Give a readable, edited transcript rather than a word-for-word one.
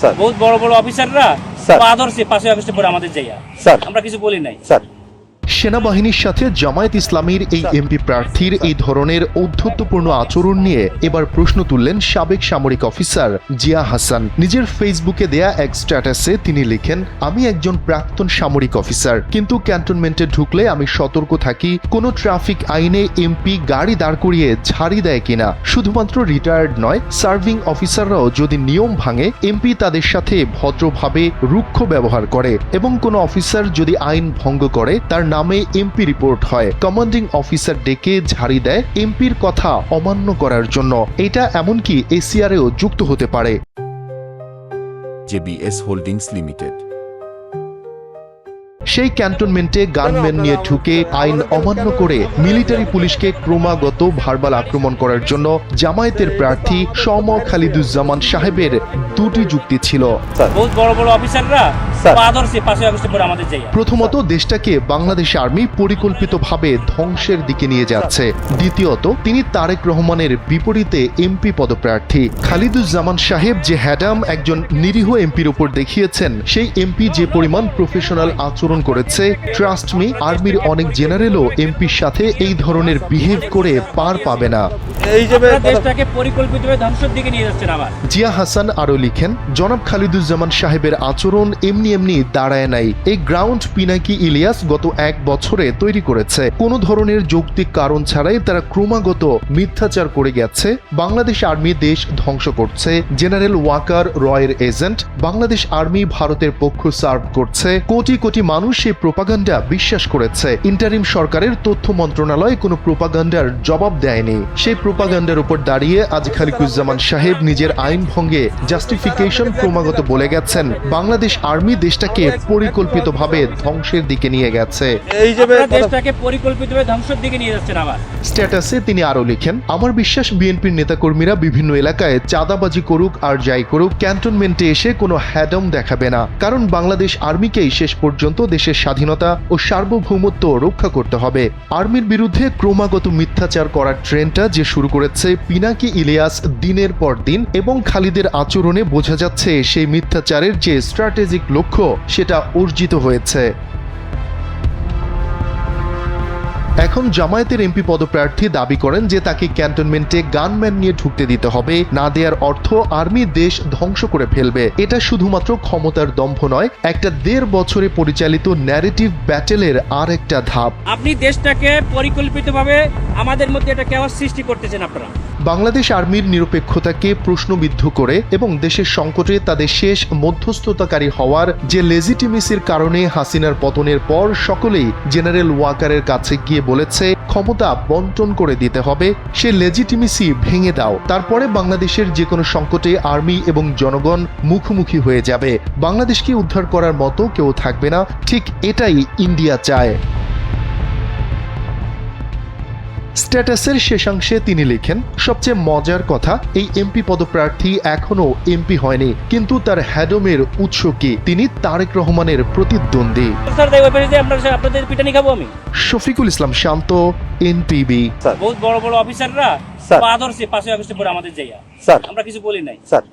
Sir বহুত বড় বড় অফিসাররা স্যার আদর্শে 5ই আগস্টে পরে আমাদের যাইয়া স্যার আমরা কিছু বলি নাই স্যার সেনাবাহিনীর সাথে জামায়াত ইসলামীর এই এমপি প্রার্থীর এই ধরনের ঔদ্ধত্যপূর্ণ আচরণ নিয়ে এবার প্রশ্ন তুললেন সাবেক সামরিক অফিসার জিয়া হাসান। নিজের ফেসবুকে দেয়া এক স্ট্যাটাসে তিনি লিখেন, আমি একজন প্রাক্তন সামরিক অফিসার, কিন্তু ক্যান্টনমেন্টে ঢুকলে আমি সতর্ক থাকি কোনো ট্রাফিক আইনে এমপি গাড়ি দাঁড় করিয়ে ঝাড়ি দেয় কিনা। শুধুমাত্র রিটায়ার্ড নয়, সার্ভিং অফিসাররাও যদি নিয়ম ভাঙে এমপি তাদের সাথে ভদ্রভাবে রুক্ষ ব্যবহার করে এবং কোনো অফিসার যদি আইন ভঙ্গ করে তার নামে এমপি রিপোর্ট হয়। কমান্ডিং অফিসার ডেকে ঝাড়ি দেয় এমপির কথা অমান্য করার জন্য। এটা এমনকি এসিআরেও যুক্ত হতে পারে। JBS হোল্ডিংস লিমিটেড সেই ক্যান্টনমেন্টে গানম্যান নিয়ে ঢুকে আইন অমান্য করে মিলিটারি পুলিশকে ক্রমাগত ভার্বাল আক্রমণ করার জন্য জামায়াতের প্রার্থী খালিদুজ্জামান সাহেবের দুটি যুক্তি ছিল। বহুত বড় বড় অফিসাররা স্যার আদর্শে 5ই আগস্টে পরে আমাদের যাইয়া প্রথমত, দেশটাকে বাংলাদেশ আর্মি পরিকল্পিতভাবে ধ্বংসের দিকে নিয়ে যাচ্ছে। দ্বিতীয়ত, তিনি তারেক রহমানের বিপরীতে এমপি পদপ্রার্থী। খালিদুজ্জামান সাহেব যে হ্যাডাম একজন নিরীহ এমপির উপর দেখিয়েছেন, সেই এমপি যে পরিমাণ প্রফেশনাল আচরণ করেছে, ট্রাস্ট মি, আর্মির অনেক জেনারেলও এমপির সাথে এই ধরনের বিহেভ করে পার পাবে না। এই যে দেশটাকে পরিকল্পিতভাবে ধ্বংসের দিকে নিয়ে যাচ্ছেন আবার। জিয়া হাসান আরও লিখেন, জনাব খালিদুজ্জামান সাহেবের আচরণ এমনি এমনি দাঁড়ায় নাই। এই গ্রাউন্ড পিনাকি ইলিয়াস গত 1 বছরে তৈরি করেছে। কোনো ধরনের যৌক্তিক কারণ ছাড়াই তারা ক্রমাগত মিথ্যাচার করে গেছে। বাংলাদেশ আর্মি দেশ ধ্বংস করছে। জেনারেল ওয়াকার রয়ের এজেন্ট। বাংলাদেশ আর্মি ভারতের পক্ষ সার্ভ করছে। কোটি কোটি মানুষ সেই প্রোপাগান্ডা বিশ্বাস করেছে। ইন্টারিম সরকারের তথ্য মন্ত্রণালয় কোনো প্রোপাগান্ডার জবাব দেয়নি। সেই প্রোপাগান্ডার উপর দাঁড়িয়ে আজ খালিদুজ্জামান সাহেব নিজের আইন ভঙ্গে জাস্টিফিকেশন ক্রমাগত বলে গেছেন বাংলাদেশ আর্মি দেশটাকে পরিকল্পিতভাবে ধ্বংসের দিকে নিয়ে গেছে। এই যে দেশটাকে পরিকল্পিতভাবে ধ্বংসের দিকে নিয়ে যাচ্ছেন আবার। স্ট্যাটাসে তিনি আরও লিখেন, আমার বিশ্বাস বিএনপির নেতাকর্মীরা বিভিন্ন এলাকায় চাঁদাবাজি করুক আর যাই করুক, ক্যান্টনমেন্টে এসে কোনো হ্যাডম দেখাবে না। কারণ বাংলাদেশ আর্মিকেই শেষ পর্যন্ত দেশের স্বাধীনতা ও সার্বভৌমত্ব রক্ষা করতে হবে। আর্মির বিরুদ্ধে ক্রমাগত মিথ্যাচার করার ট্রেন্ডটা যে শুরু করেছে পিনাকি ইলিয়াস দিনের পর দিন, এবং খালিদের আচরণে বোঝা যাচ্ছে সেই মিথ্যাচারের যে স্ট্র্যাটেজিক লক্ষ্য সেটা অর্জিত হয়েছে। এখন জামায়াতের এমপি পদপ্রার্থী দাবি করেন যে তাকে ক্যান্টনমেন্টে গানম্যান নিয়ে ঢুকতে দিতে হবে। না দেওয়ার অর্থ আর্মি দেশ ধ্বংস করে ফেলবে। এটা শুধুমাত্র ক্ষমতার দম্ভ নয়, একটা 1.5 বছরে পরিচালিত ন্যারেটিভ ব্যাটেলের আর একটা ধাপ। আপনি দেশটাকে পরিকল্পিতভাবে আমাদের মধ্যে এটা কেওয়াস সৃষ্টি করতেছেন আপনারা। বাংলাদেশ আর্মির নিরপেক্ষতাকে প্রশ্নবিদ্ধ করে এবং দেশের সংকটে তাদের শেষ মধ্যস্থতাকারী হওয়ার যে লেজিটিমেসির কারণে হাসিনার পতনের পর সকলেই জেনারেল ওয়াকারের কাছে গিয়ে বলেছে ক্ষমতা বন্টন করে দিতে হবে, সে লেজিটিমেসি ভেঙে দাও। তারপরে বাংলাদেশের যে কোনো সংকটে আর্মি এবং জনগণ মুখোমুখি হয়ে যাবে। বাংলাদেশকে উদ্ধার করার মতো কেউ থাকবে না। ঠিক এটাই ইন্ডিয়া চায়। স্ট্যাটাসের শেষাংশে তিনি লিখেন, সবচেয়ে মজার কথা, এই এমপি পদপ্রার্থী এখনো এমপি হয়নি, কিন্তু তার হ্যাডমের উৎস কি? তিনি তারেক রহমানের প্রতিদ্বন্দ্বী। আপনাদের পিটানি খাবো আমি। শফিকুল ইসলাম শান্ত, NTV। বহুত বড় বড় অফিসাররা স্যার আদর্শে 5ই আগস্টে পরে আমাদের যাইয়া স্যার আমরা কিছু বলি নাই স্যার